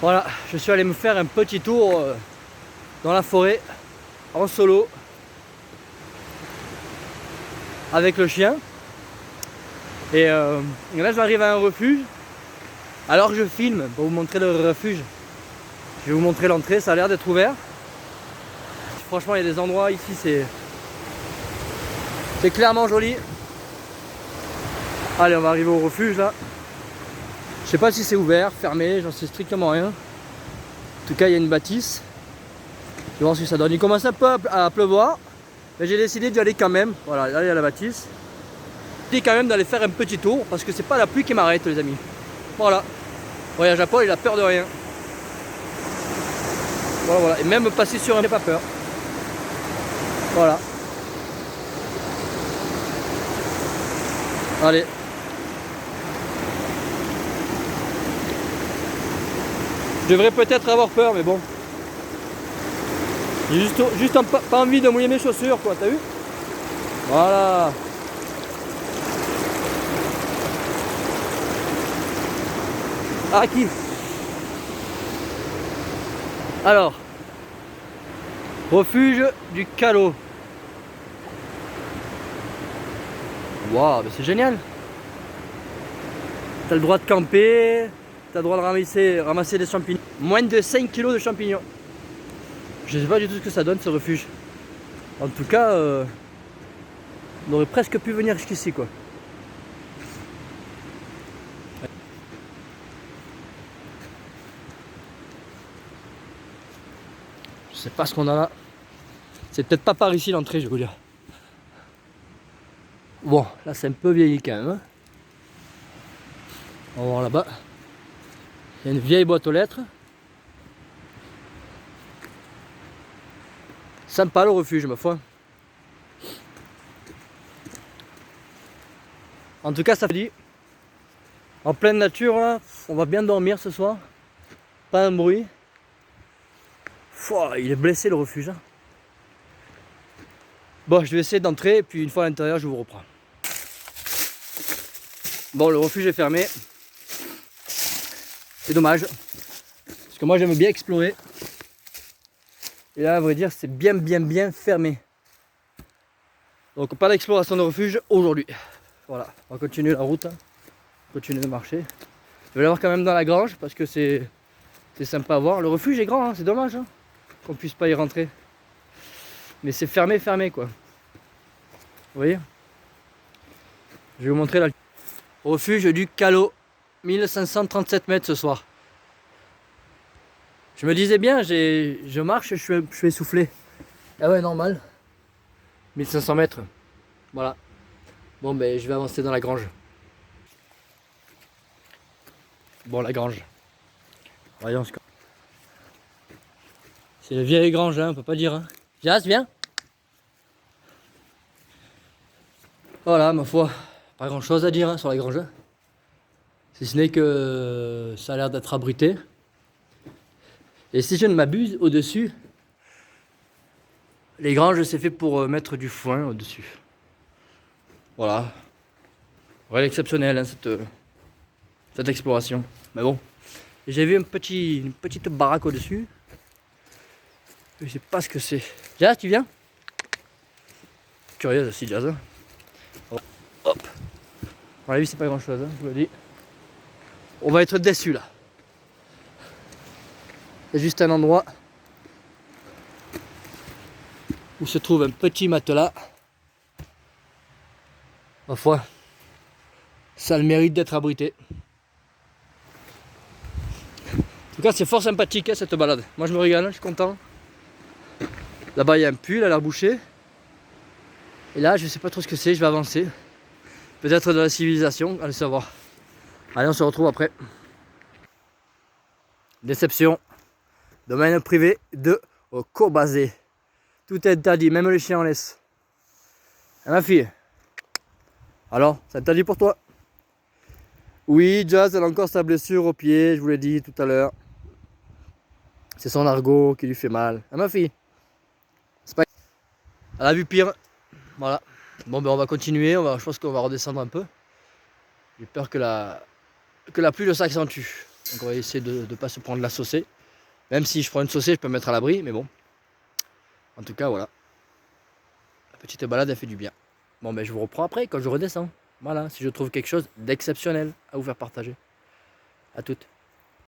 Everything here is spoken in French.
Voilà, je suis allé me faire un petit tour dans la forêt, en solo, avec le chien. Et là j'arrive à un refuge. Alors je filme pour vous montrer le refuge. Je vais vous montrer l'entrée, ça a l'air d'être ouvert. Franchement il y a des endroits ici, c'est clairement joli. Allez, on va arriver au refuge là. Je sais pas si c'est ouvert, fermé, j'en sais strictement rien. En tout cas il y a une bâtisse. Je vais voir ce que ça donne. Il commence un peu à pleuvoir, mais j'ai décidé d'y aller quand même. Voilà, là il y a la bâtisse. J'ai dit quand même d'aller faire un petit tour parce que c'est pas la pluie qui m'arrête les amis. Voilà. Voyage à Paul, il a peur de rien. Voilà, voilà. Et même passer sur un, j'ai pas peur. Voilà. Allez. Je devrais peut-être avoir peur, mais bon. J'ai juste pas envie de mouiller mes chaussures, quoi, t'as vu? Voilà. Ah, qui? Alors. Refuge du Calot. Waouh, mais c'est génial. T'as le droit de camper. T'as le droit de ramasser des champignons. Moins de 5 kg de champignons. Je sais pas du tout ce que ça donne ce refuge. En tout cas, on aurait presque pu venir jusqu'ici quoi. Je sais pas ce qu'on a là. C'est peut-être pas par ici l'entrée, je vais vous dire. Bon, là c'est un peu vieilli quand même. Hein. On va voir là-bas. Il y a une vieille boîte aux lettres. Sympa le refuge, ma foi. En tout cas, ça fait dit. En pleine nature, là, on va bien dormir ce soir. Pas un bruit. Pouah, il est blessé le refuge. Hein. Bon, je vais essayer d'entrer, et puis une fois à l'intérieur, je vous reprends. Bon, le refuge est fermé. C'est dommage. Parce que moi, j'aime bien explorer. Et là, à vrai dire, c'est bien fermé. Donc, pas d'exploration de refuge aujourd'hui. Voilà, on va continuer la route. Hein. Continuer de marcher. Je vais l'avoir quand même dans la grange parce que c'est sympa à voir. Le refuge est grand, hein, c'est dommage hein, qu'on puisse pas y rentrer. Mais c'est fermé quoi. Vous voyez? Je vais vous montrer là. Refuge du Calot. 1537 mètres ce soir. Je me disais bien, je marche, je suis essoufflé. Ah ouais, normal. 1500 mètres. Voilà. Bon, ben, je vais avancer dans la grange. Bon, la grange. Voyons ce que... C'est la vieille grange, hein, on peut pas dire. Hein. Jas, viens. Voilà, ma foi, pas grand chose à dire hein, sur la grange. Si ce n'est que ça a l'air d'être abrité. Et si je ne m'abuse, au-dessus, les granges, c'est fait pour mettre du foin au-dessus. Voilà. Ouais, exceptionnel hein, cette exploration. Mais bon, j'ai vu une petite baraque au-dessus. Je sais pas ce que c'est. Jazz, tu viens? Curieuse aussi, Jazz. Hop. À mon avis, c'est pas grand chose, hein, je vous le dis. On va être déçus là. C'est juste un endroit où se trouve un petit matelas. Ma foi, ça a le mérite d'être abrité. En tout cas, c'est fort sympathique hein, cette balade. Moi, je me régale, je suis content. Là-bas, il y a un puits, il a l'air bouché. Et là, je sais pas trop ce que c'est, je vais avancer. Peut-être de la civilisation, allez savoir. Allez, on se retrouve après. Déception. Domaine privé de Cobazé. Tout est interdit, même les chiens en laisse. Et ma fille. Alors, c'est interdit pour toi? Oui, Jazz, elle a encore sa blessure au pied, je vous l'ai dit tout à l'heure. C'est son argot qui lui fait mal. Ah ma fille. C'est pas... Elle a vu pire. Voilà. Bon ben on va continuer, je pense qu'on va redescendre un peu. J'ai peur que la pluie s'accentue. Donc on va essayer de ne pas se prendre la saucée. Même si je prends une saucée, je peux me mettre à l'abri, mais bon. En tout cas, voilà. La petite balade, elle fait du bien. Bon, ben je vous reprends après, quand je redescends. Voilà, si je trouve quelque chose d'exceptionnel à vous faire partager. À toutes.